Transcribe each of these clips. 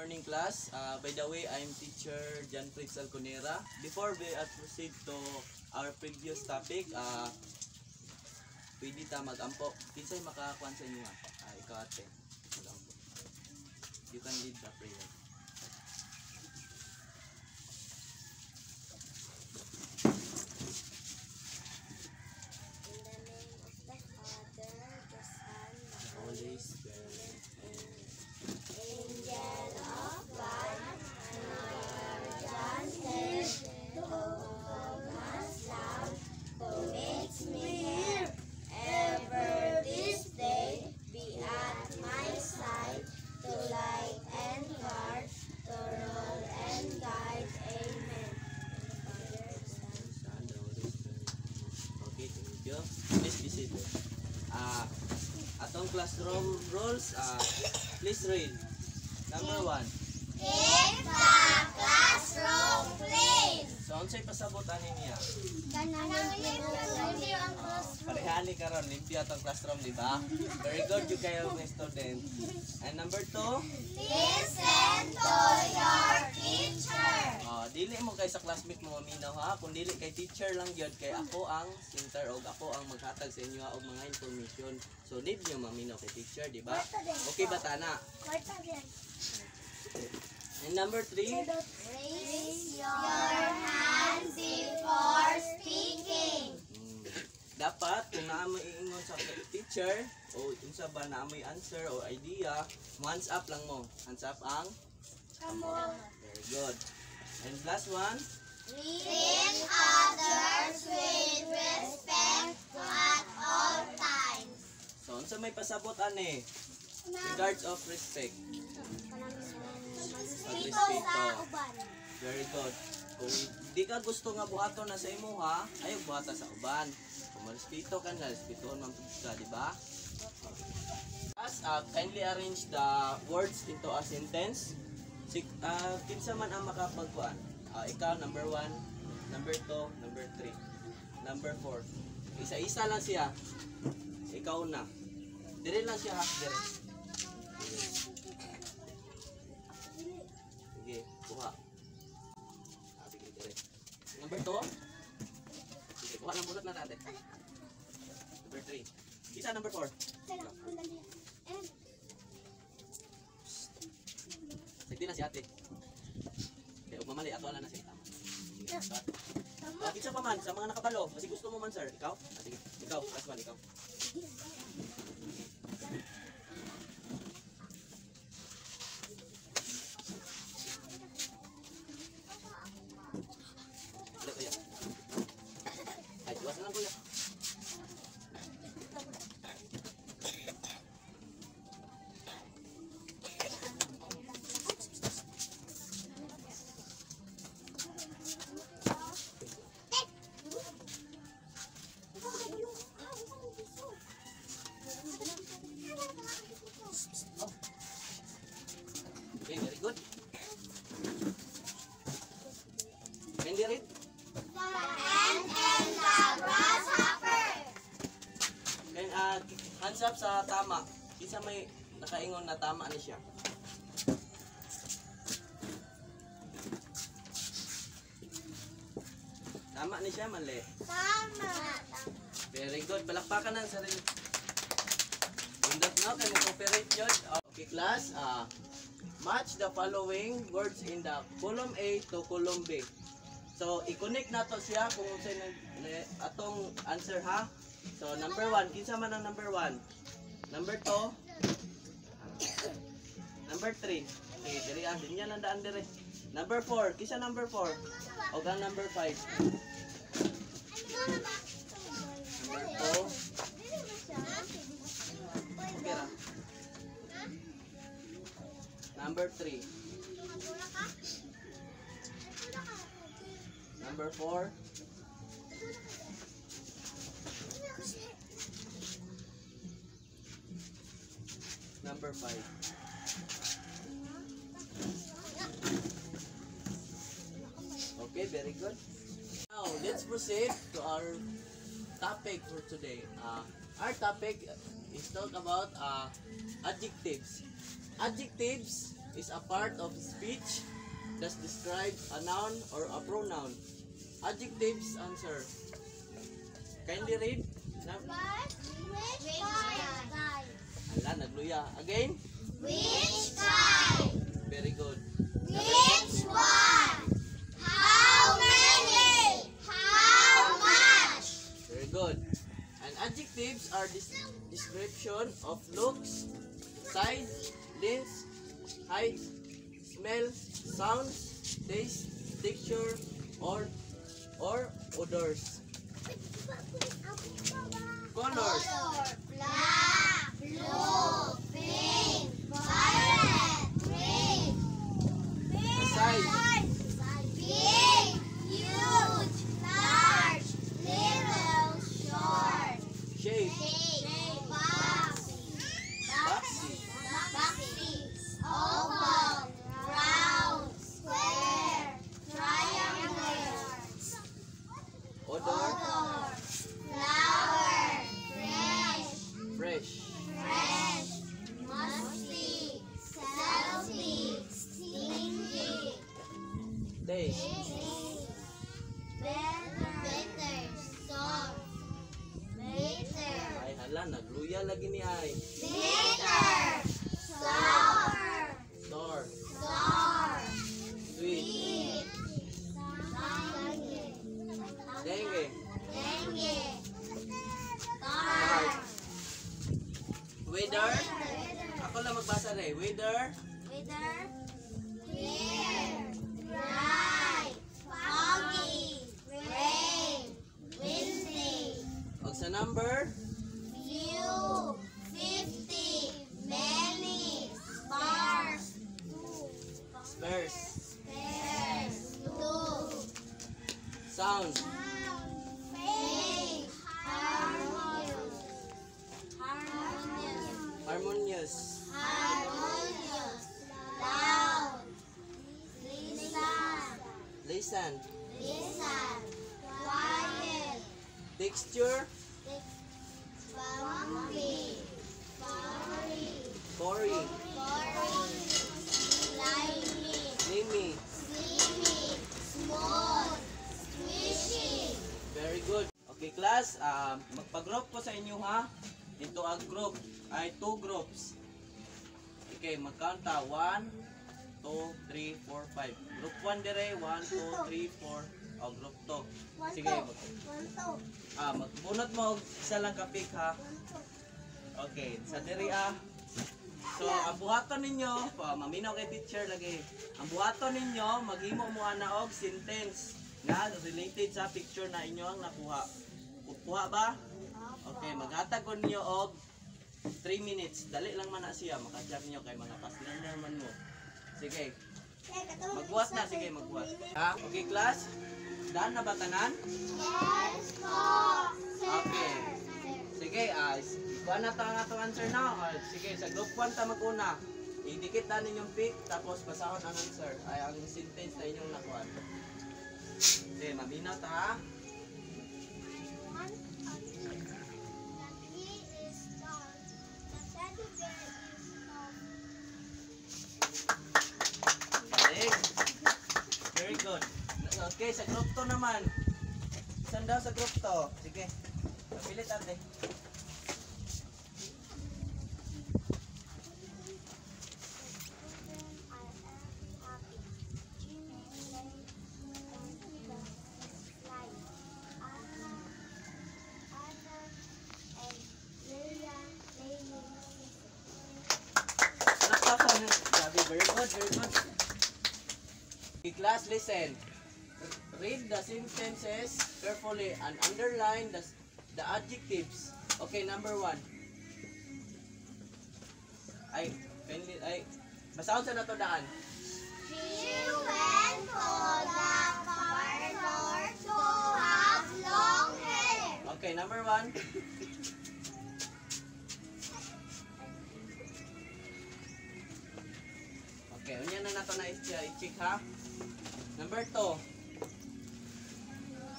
morning class. By the way, I'm teacher John Fritz Alconera. Before we proceed to our previous topic, pwede ta mag-ampo. Kinsay makakuan sa inyo? Ikaw ate. Mag-ampo. You can lead the prayer. Holy Spirit, Angel of light, our Johnson, to hold us down, to make me here, ever this day, be at my side, to light and guard, to rule and guide. Amen. Son, the Holy Spirit. Okay, thank you. Please be seated. Atong classroom rules, please read. Number 1. Keep the classroom clean. So, unsay pasabutan niya? Parehali karon limpyo atong classroom, di ba? Very good you kayo mga student. And number 2, Listen to your teacher. dili mo kay sa classmate mo maminaw ha, kung dili kay teacher lang yun, kay ako ang center o ako ang maghatag sa inyo og mga information. So need nyo maminaw kay teacher, di ba? Okay ba tana? And number 3, Raise your hands before speaking. dapat kung naamoy iingon sa teacher o unsa ba naamoy answer o idea, hands up lang mo. Hands up ang very good. And last one, Treat others with respect at all times. so unsa may pasabot ani? Regards of respect. Pagrespeto. Very good. Kung di ka gusto nga buhaton na sa imo ha, ayaw buhata sa uban. Kung marespeto ka na, respetuhon man pud ka, di ba? As kindly arrange the words into a sentence. Kinsa man ang makapagkuan? Ikaw number 1, number 2, number 3, number 4. Isa-isa lang siya. Ikaw na. Dire lang siya ha, dire. Sige, kuha. Sige, dire. Number 2. Sige, kuha ng bulot na natin. Number 3. Isa number 4. Sige na si ate. Kaya ug mamali ato ala na siya tama. Kinsa pa man sa mga nakabalo, kasi gusto mo man sir, ikaw? Sige, ikaw, last one, ikaw. Wala kuya. Ay, iwasan lang kuya. Okay, very good. Candy read. The ant and the grasshopper. Then, hands up sa tama. Isa may nakaingon na tama na siya. Tama ni siya, mali. Tama. Very good. Palakpakan ng sarili. Undot na, kayo mag-cooperate yun. Okay, class. Match the following words in the column A to column B. So, i-connect na to siya kung saan atong answer ha. So, number 1. Kinsa man ang number 1? Number 2. Number 3. Okay, diri ang din yan ang daan dire. Number 4. Kinsa number 4? O ang number 5? Number 2. Okay ra. Number 3. Number 4. Number 5. Okay, very good. Now, let's proceed to our topic for today. Our topic is talk about adjectives. Adjectives is a part of speech that describes a noun or a pronoun. Adjectives answer. Kindly read. Which kind? Ala, nagluya. Again. Which kind? Very good. Which one? How many? How much? Very good. And adjectives are description of looks, size, length, height, smell, sounds, taste, texture, or odors. Colors. Black, blue, pink, violet, green. Size. Big, huge, large, little, short. Shape. Boxy, oval, round, square, triangular. Odor. Flower, Fresh. musty, salty, stingy. Taste. Bitter, soft, bitter. Ay hala, nagluya lagi ni ay. Bitter, sour, Sour. Sweet. sweet, Dengue. dengue, tart, Weather. Ako lang magbasa rin. Weather. clear, dry, foggy, rain, windy. Og sa number. Few, 50, many, sparse, Sparse. pairs, two, Sound. faint, harmonious, Harmonious. loud, Listen. listen, quiet, Texture. bumpy, Gory. slimy, Slimy. slimy, smooth, squishy. Very good. Okay class, magpa-group ko sa inyo ha. Ito ang group ay 2 groups. Okay, magkount ta 1, 2, 3, 4, 5. Group 1 dire, 1, 2, 3, 4. O group 2. Sige, magbunot mo og isa lang ka pick ha. Okay, sa dire So, ang buhaton ninyo, maminaw kay teacher lagi. Ang buhaton ninyo, maghimo mo ana og sentence na related sa picture na inyo ang nakuha. Kuha ba? Okay, maghatag ko ninyo og 3 minutes. Dali lang man na siya, maka-check niyo kay mga past learner man mo. Sige. Magbuhat na, sige, magbuhat. Ha? Okay, class? Daan na ba tanan? Yes po. Okay. Sige, kuha na ta nga itong answer na. Sige, sa group 1 ta mag-una. Idikit na ninyong pick, tapos basahon ang answer. Ay, ang sentence na inyong nakuha. Sige, maminaw ta ha? Very good. Okay, sa group 2 naman. Saan daw sa group 2? Sige. Pilit ate. Very good, very good. Okay, class, listen. Read the sentences carefully and underline the adjectives. Okay, number 1. Basahon sa nato daan. She went to the parlor to have long hair. Okay, number 1. Okay, unya na nato na i-check ha. Number 2.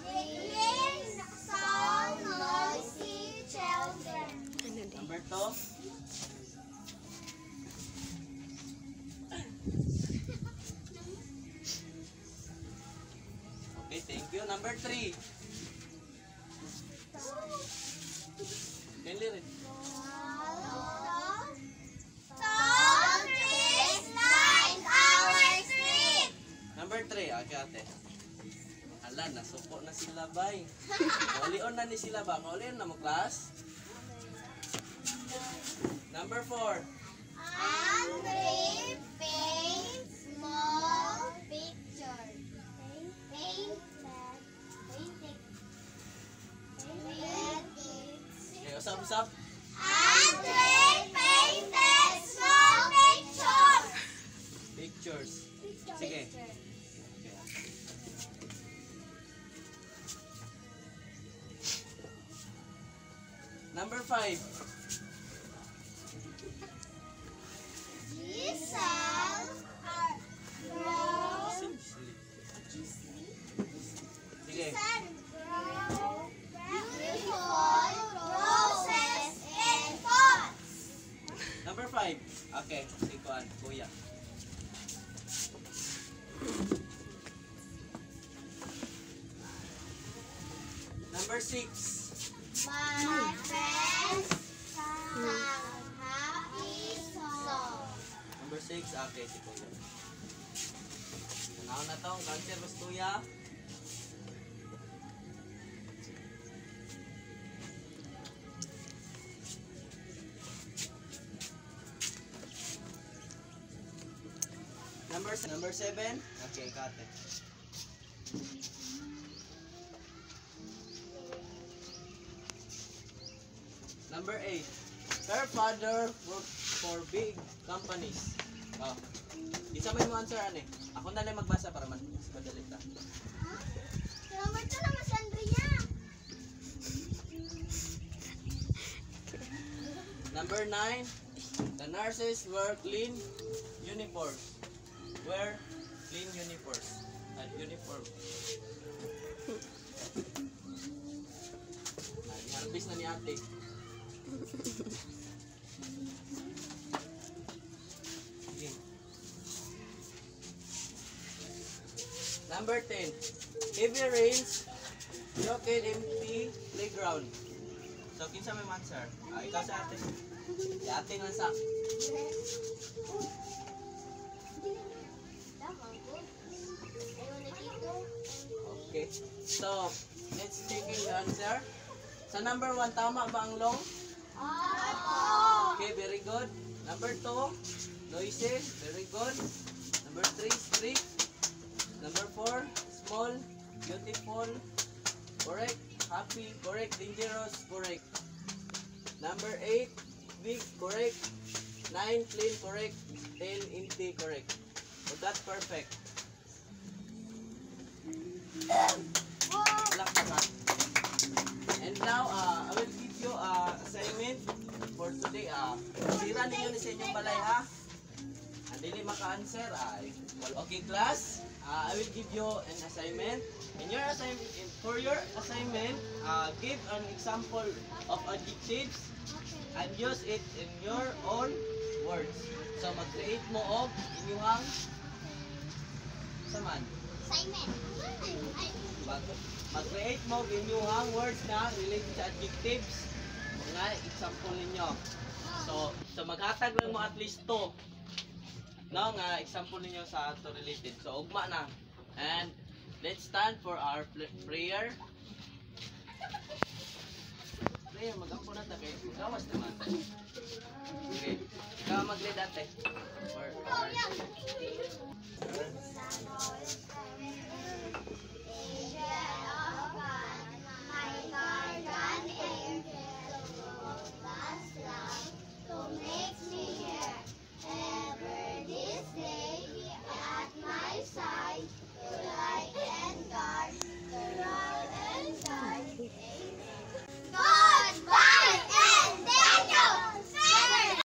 Singing song noisy children. Number 2. number 3. Kenli rin. Tall trees line our street. Number 3, okay ate. Ala, nasupo na sila bay. Kaulion na ni sila ba? Kaulion na mo class? Number 4. Andre paint small picture. Paint Okay, usap-usap. Andre painted small picture. Pictures. Sige. Number 5. Jesus are grow. Sige. Grow beautiful roses in pots. Number 5. Okay, ikuan, kuya. Number 6. My friends sang happy song. Number 6, okay, si kuya. Tanaw na tong cancer mas kuya. Number 7. Okay, kate. Number 8. Her father worked for big companies. Oh. Isa may mo answer ani. Ako na lang magbasa para mas madali ta. Number 2 naman si Andrea. Number 9. The nurses wear clean uniforms. Wear clean uniforms. Uniform. Harvest na ni ate. Sige. Number 10. Heavy rains broken empty playground. So, kinsa may answer? Ikaw sa ate. Si ate nga sa. Okay. So, let's check the answer. Sa number 1, tama ba ang long? Okay, very good. Number 2, noisy. Very good. Number 3, strict. Number 4, small. Beautiful. Correct. Happy. Correct. Dangerous. Correct. Number 8, big. Correct. 9, clean. Correct. 10, empty. Correct. So that's perfect. Laksan. And now, I will give you assignment for today. Sira ninyo ni sa inyong balay ha. Hindi maka-answer. Okay class, I will give you an assignment. For your assignment, give an example of adjectives and use it in your own words. So mag-create mo og inyong saman. Assignment. Mag-create mo inyong words na related sa adjectives. Mga example ninyo. So maghatag lang mo at least 2. No, nga example ninyo sa to related. So ugma na. And let's stand for our prayer. Prayer, mag-ampo na ta kay gawas naman. Okay. Ikaw mag-lead ate.